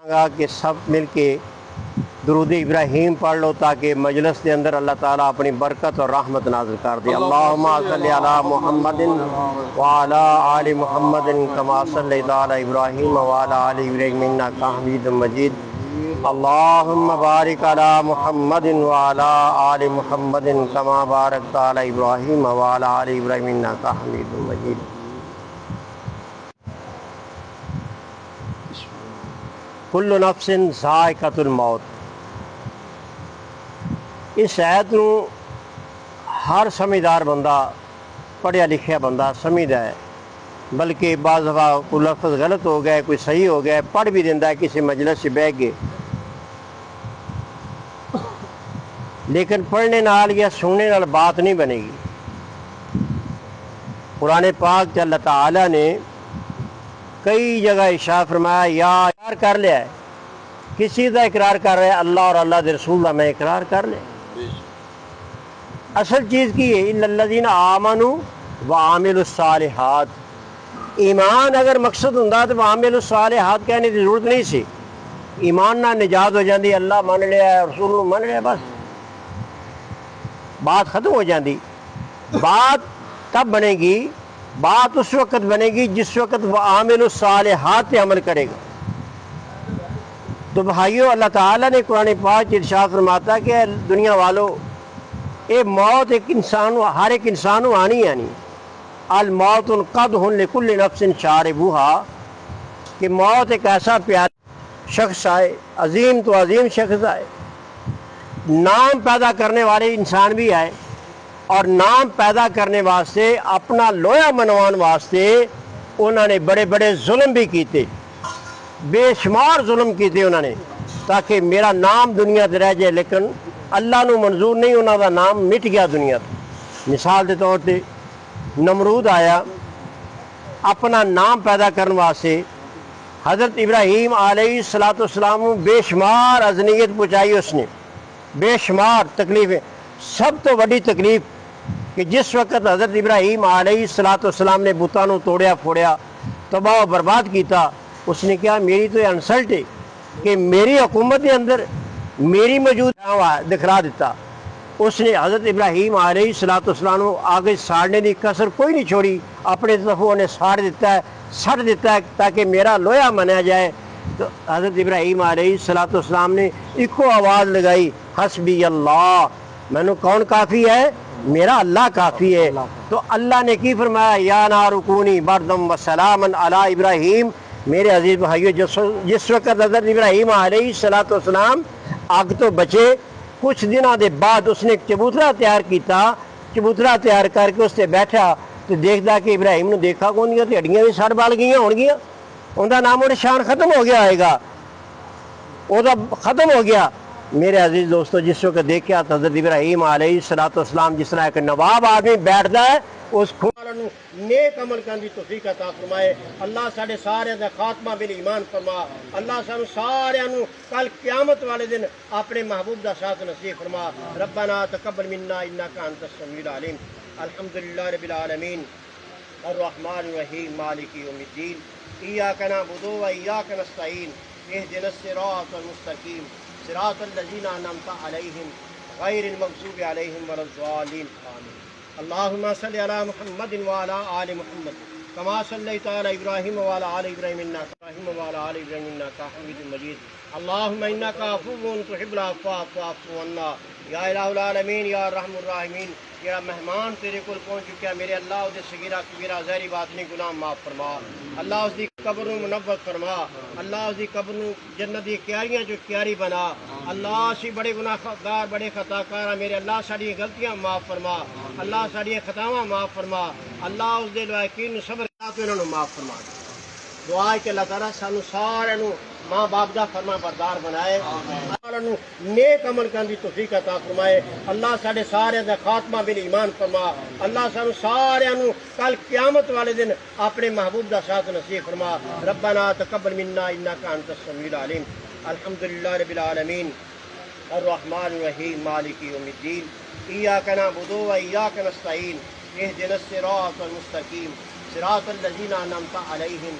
کہ سب مل کے درود ابراہیم پڑھ لو تاکہ مجلس کے اندر اللہ تعالیٰ اپنی برکت اور رحمت نازل کر دے۔ اللہم صلی علی محمد وعلی آل محمد کما صلیت علی ابراہیم وعلی آل ابراہیم انک حمید مجید۔ اللہم بارک علی محمد وعلی آل محمد کما بارکت علی ابراہیم وعلی آل ابراہیم انک حمید مجید۔ کل نفس ذائقۃ الموت، اس آیت نو ہر سمجھدار بندہ، پڑھیا لکھیا بندہ سمجھدا ہے، بلکہ بعض دفعہ کوئی لفظ غلط ہو گیا، کوئی صحیح ہو گیا، پڑھ بھی دیندہ ہے کسی مجلس سے بیٹھ کے، لیکن پڑھنے نال یا سننے نال بات نہیں بنے گی۔ قرآن پاک اللہ تعالیٰ نے کئی جگہ ارشاد فرمایا یا اقرار کر لیا ہے، کسی کا اقرار کر رہا ہے اللہ اور اللہ کے رسول کا میں اقرار کر لیا۔ اصل چیز کی ہے الا الذین آمنوا وعملوا الصالحات، ایمان اگر مقصد ہوں تو وعملوا الصالحات کہنے کی ضرورت نہیں سی، ایمان نہ نجات ہو جاندی، اللہ مان لیا رسول نے مان لیا، بس بات ختم ہو جاندی۔ بات تب بنے گی، بات اس وقت بنے گی جس وقت وعملوا الصالحات پہ عمل کرے گا۔ تو بھائیو، اللہ تعالیٰ نے قرآن پاک ارشاد فرماتا کہ دنیا والو، اے موت ایک انسان، ہر ایک انسان آنی آنی، الموت قدح لکل نفس شاربوہا، کہ موت ایک ایسا پیارا شخص آئے، عظیم تو عظیم شخص آئے، نام پیدا کرنے والے انسان بھی آئے، اور نام پیدا کرنے واسطے اپنا لویا منوان واسطے انہوں نے بڑے بڑے ظلم بھی کیتے، بے شمار ظلم کیتے انہوں نے، تاکہ میرا نام دنیا تے رہ جائے، لیکن اللہ نو منظور نہیں، انہوں دا نام مٹ گیا دنیا تے۔ مثال کے طور پہ نمرود آیا اپنا نام پیدا کرنے واسطے، حضرت ابراہیم علیہ السلام بے شمار اذنیت پہنچائی، اس نے بے شمار تکلیفیں۔ سب تو بڑی تکلیف کہ جس وقت حضرت ابراہیم علیہ السلام نے بتاں نو توڑیا پھوڑیا، تباہ و برباد کیتا، اس نے کہا میری تو یہ انسلٹ ہے کہ میری حکومت کے اندر میری موجود دکھلا دیتا۔ اس نے حضرت ابراہیم علیہ السلام آگے ساڑنے کی کسر کوئی نہیں چھوڑی، اپنے طرفوں نے ساڑ دیتا ہے، سٹ دیتا ہے تاکہ میرا لویا منیا جائے۔ تو حضرت ابراہیم علیہ السلام نے ایکو آواز لگائی، حسبی اللہ، مینو کون کافی ہے؟ میرا اللہ کافی ہے۔ تو اللہ نے کی فرمایا، یا نار کونی بردم و سلاما علی ابراہیم۔ میرے عزیز بھائیو، جس وقت حضرت ابراہیم علیہ السلام آگ تو بچے، کچھ دنوں دے بعد اس نے ایک چبوترا تیار کیتا، چبوترا تیار کر کے اس سے بیٹھا تو دیکھتا کہ ابراہیم نے دیکھا کون گیا، تو ہڈیاں بھی سڑ بال گئی ہون گیا، ان کا نام و نشان ختم ہو گیا آئے گا، وہ تو ختم ہو گیا۔ میرے عزیز دوستو، جس وقت دیکھا تو حضرت ابراہیم علیہ السلام جس طرح ایک نواب آدمی بیٹھتا ہے، اس نیک عمل کرنے کی توفیق عطا فرمائے۔ اللہ سارے سارے دا خاتمہ بال ایمان فرما۔ اللہ سانو سارے کل قیامت والے دن اپنے محبوب دا ساتھ نصیب فرما۔ ربنا تقبل منا انک انت السمیع العلیم۔ الحمدللہ رب العالمین الرحمن الرحیم مالک یوم الدین، ایاک نعبد و ایاک نستعین، اہدنا الصراط المستقیم، صراط الذین انعمت علیہم غیر المغضوب علیہم ولا الضالین، آمین۔ اللہم صلی علی محمد وعلی آل محمد کما صلیت علی ابراہیم وعلی آل ابراہیم انک حمید مجید۔ اللہم انک عفو تحب العفو فاعف عنا، یا الہ العالمین یا ارحم الراحمین۔ میرا مہمان تیرے کول پہنچ چکا، میرے اللہ اس صغیرہ کبیرہ ظاہری باطنی گناہ معاف فرما، اللہ اس دی قبر نو منور فرما، اللہ اس دی قبر نو جنت دی کیاریاں جو کیاری بنا، اللہ اسی بڑے گناہ گار بڑے خطا کار، میرے اللہ ساری غلطیاں معاف فرما، اللہ ساری خطاواں معاف فرما، اللہ اس دے لائقین صبر تو انہوں نے معاف فرما۔ دعا ہے کہ اللہ تعالیٰ سانو سارے ماں باپ دا فرما بردار بنائے، نیک عمل کرنے کی توفیق عطا فرمائے۔ اللہ سارے سارے دا خاتمہ بال ایمان فرما۔ اللہ سانو سارے کل قیامت والے دن اپنے محبوب دا ساتھ نصیب فرما۔ ربنا تقبل منا انک انت السمیع العلیم۔ الحمدللہ رب العالمین الرحمن الرحیم مالک یوم الدین، ایاک نعبد و ایاک نستعین، اہدنا الصراط المستقیم، صراط الذین انعمت علیہم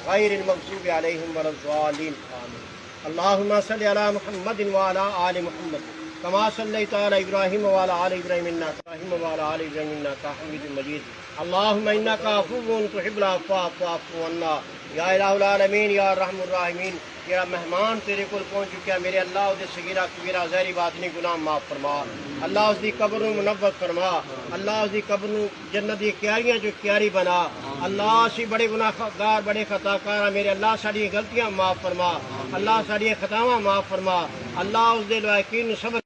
غیر المغضوب علیہم ولا الضالین، آمین۔ اللهم صل على محمد وعلى آل محمد كما صليت على إبراهيم وعلى آل إبراهيم إنك حميد مجيد اللهم إنك عفو تحب العفو فاعف عنا یا الہ العالمین یا رحم الراحمین. یہ مہمان تیرے کو پہنچ چکا میرے اللہ اس صغیرہ کبیرہ ظاہری باطنی گناہ معاف فرما. اللہ اس دی قبر نو منور فرما. اللہ اس دی قبر نو جنت دی کیاریاں جو کیاری بنا. اللہ اسی بڑے گناہ گار بڑے خطا کار میرے اللہ ساری غلطیاں معاف فرما. اللہ ساری خطاواں معاف فرما. اللہ اس دے لائقین صبر